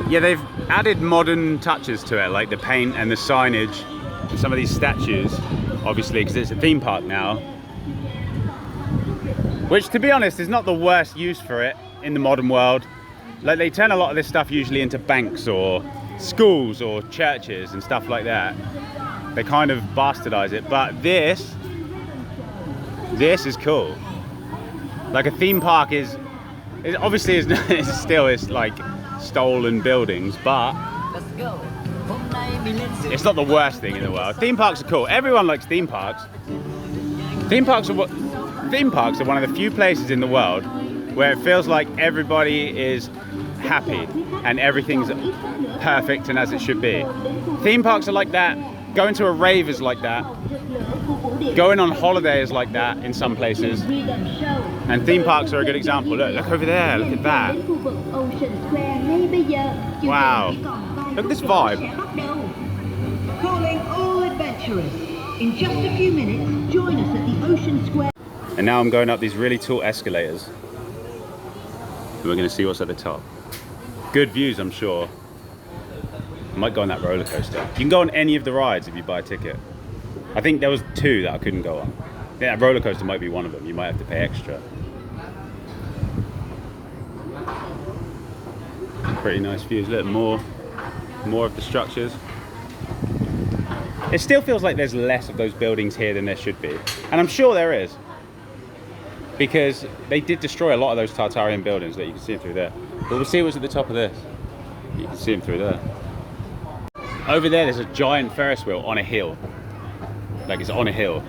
Yeah, they've added modern touches to it, like the paint and the signage, some of these statues, obviously, because it's a theme park now. Which, to be honest, is not the worst use for it in the modern world. Like, they turn a lot of this stuff usually into banks or schools or churches and stuff like that. They kind of bastardize it, but this is cool. Like, a theme park is obviously it's still like stolen buildings, but it's not the worst thing in the world. Theme parks are cool. Everyone likes theme parks. Theme parks are one of the few places in the world where it feels like everybody is happy and everything's perfect and as it should be. Theme parks are like that. Going to a rave is like that. Going on holiday is like that in some places. And theme parks are a good example. Look over there, look at that. Wow. Look at this vibe. Calling all adventurers. In just a few minutes, join us at the Ocean Square. And now I'm going up these really tall escalators. And we're going to see what's at the top. Good views, I'm sure. I might go on that roller coaster. You can go on any of the rides if you buy a ticket. I think there was 2 that I couldn't go on. Yeah, that roller coaster might be one of them. You might have to pay extra. Pretty nice views. Look, more of the structures. It still feels like there's less of those buildings here than there should be. And I'm sure there is. Because they did destroy a lot of those Tartarian buildings that you can see them through there. But we'll see what's at the top of this. You can see them through there. Over there's a giant Ferris wheel on a hill. Like, it's on a hill.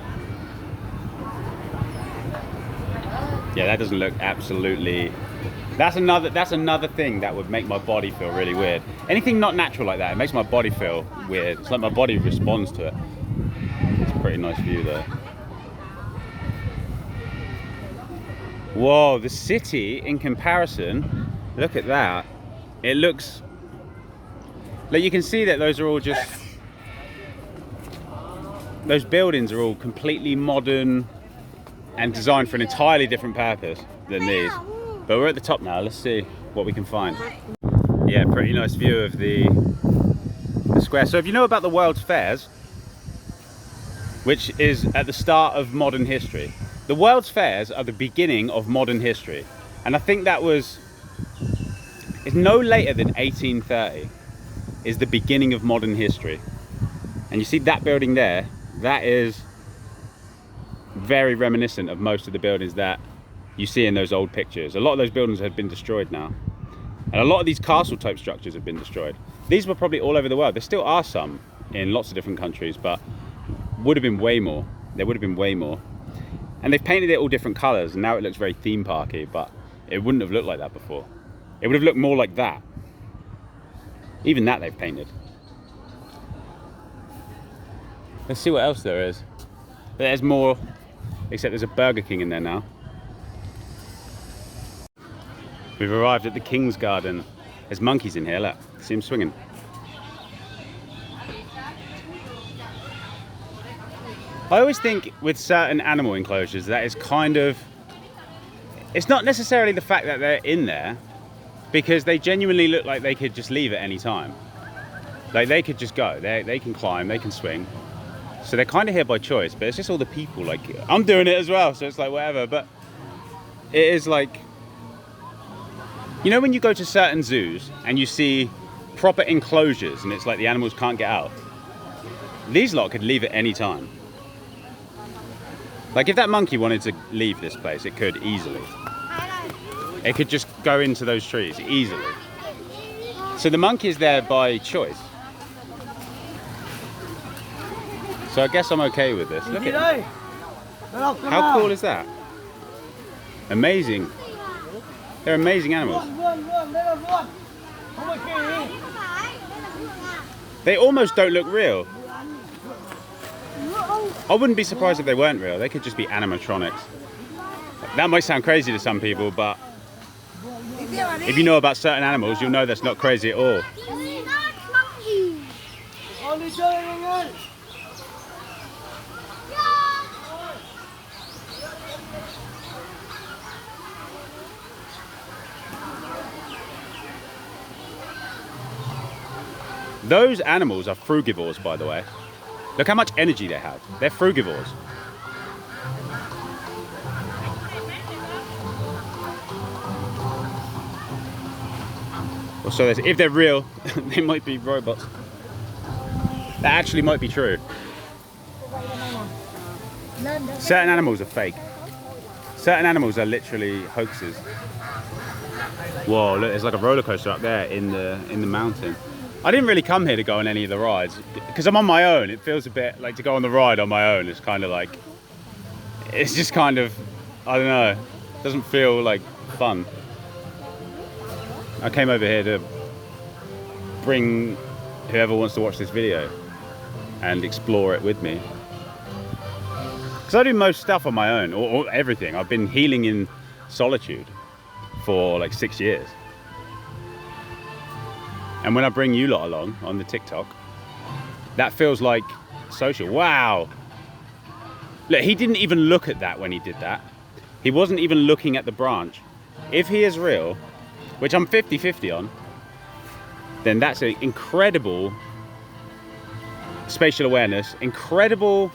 Yeah, that doesn't look absolutely... That's another thing that would make my body feel really weird. Anything not natural like that, it makes my body feel weird. It's like my body responds to it. It's a pretty nice view there. Whoa, the city in comparison, look at that. It looks... Like, you can see that those are all just... Those buildings are all completely modern and designed for an entirely different purpose than these. But we're at the top now, let's see what we can find. Yeah, pretty nice view of the square. So if you know about the World's Fairs, which is at the start of modern history, the World's Fairs are the beginning of modern history. And I think it's no later than 1830 is the beginning of modern history. And you see that building there, that is very reminiscent of most of the buildings that you see in those old pictures. A lot of those buildings have been destroyed now. And a lot of these castle type structures have been destroyed. These were probably all over the world. There still are some in lots of different countries, but would have been way more. There would have been way more. And they've painted it all different colors, and now it looks very theme parky, but it wouldn't have looked like that before. It would have looked more like that. Even that they've painted. Let's see what else there is. There's more, except there's a Burger King in there now. We've arrived at the King's Garden. There's monkeys in here, look. See them swinging. I always think with certain animal enclosures that it's kind of... It's not necessarily the fact that they're in there, because they genuinely look like they could just leave at any time. Like, they could just go. They can climb, they can swing. So they're kind of here by choice, but it's just all the people. Like, I'm doing it as well, so it's like whatever. But it is like... You know when you go to certain zoos and you see proper enclosures and it's like the animals can't get out? These lot could leave at any time. Like, if that monkey wanted to leave this place, it could easily. It could just go into those trees easily. So the monkey is there by choice. So I guess I'm okay with this. Look at it. How cool is that? Amazing. They're amazing animals. They almost don't look real. I wouldn't be surprised if they weren't real. They could just be animatronics. That might sound crazy to some people, but if you know about certain animals, you'll know that's not crazy at all. Those animals are frugivores, by the way. Look how much energy they have. They're frugivores. So if they're real, they might be robots. That actually might be true. Certain animals are fake. Certain animals are literally hoaxes. Whoa, look, there's like a roller coaster up there in the mountain. I didn't really come here to go on any of the rides because I'm on my own. It feels a bit like to go on the ride on my own. It's kind of like, it's just kind of, I don't know, it doesn't feel like fun. I came over here to bring whoever wants to watch this video and explore it with me. Because I do most stuff on my own, or everything. I've been healing in solitude for like 6 years. And when I bring you lot along on the TikTok, that feels like social. Wow. Look, he didn't even look at that when he did that. He wasn't even looking at the branch. If he is real, which I'm 50-50 on, then that's an incredible spatial awareness, incredible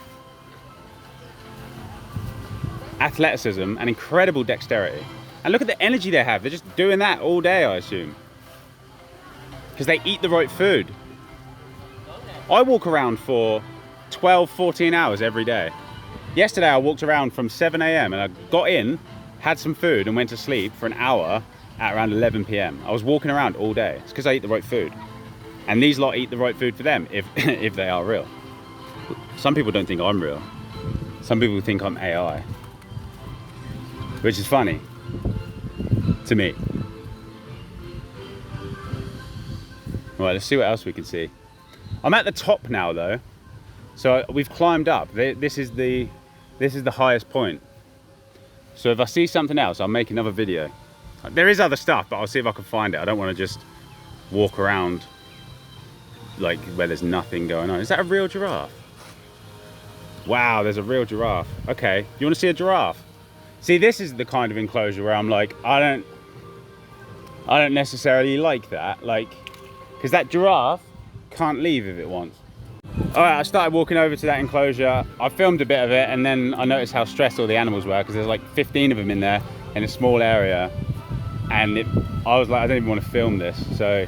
athleticism, and incredible dexterity. And look at the energy they have. They're just doing that all day, I assume. Because they eat the right food. I walk around for 12, 14 hours every day. Yesterday I walked around from 7 AM and I got in, had some food and went to sleep for an hour at around 11 PM. I was walking around all day. It's because I eat the right food. And these lot eat the right food for them if, if they are real. Some people don't think I'm real. Some people think I'm AI. Which is funny to me. Right, let's see what else we can see. I'm at the top now though. So we've climbed up. This is the highest point. So if I see something else, I'll make another video. There is other stuff, but I'll see if I can find it. I don't want to just walk around like where there's nothing going on. Is that a real giraffe? Wow, there's a real giraffe. Okay, you want to see a giraffe? See, this is the kind of enclosure where I'm like, I don't necessarily like that, like, because that giraffe can't leave if it wants. All right, I started walking over to that enclosure. I filmed a bit of it, and then I noticed how stressed all the animals were because there's like 15 of them in there in a small area. And I was like, I don't even want to film this. So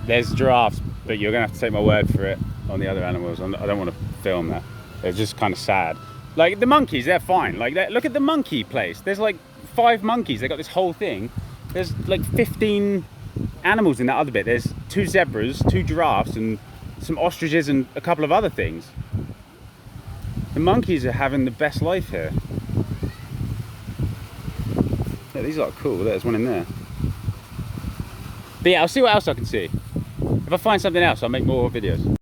there's giraffes, but you're gonna have to take my word for it on the other animals. I don't want to film that. They're just kind of sad. Like the monkeys, they're fine. Like look at the monkey place. There's like 5 monkeys. They got this whole thing. There's like 15 animals in that other bit. There's 2 zebras, 2 giraffes, and some ostriches and a couple of other things. The monkeys are having the best life here. Yeah, these are cool. There's one in there. But yeah, I'll see what else I can see. If I find something else, I'll make more videos.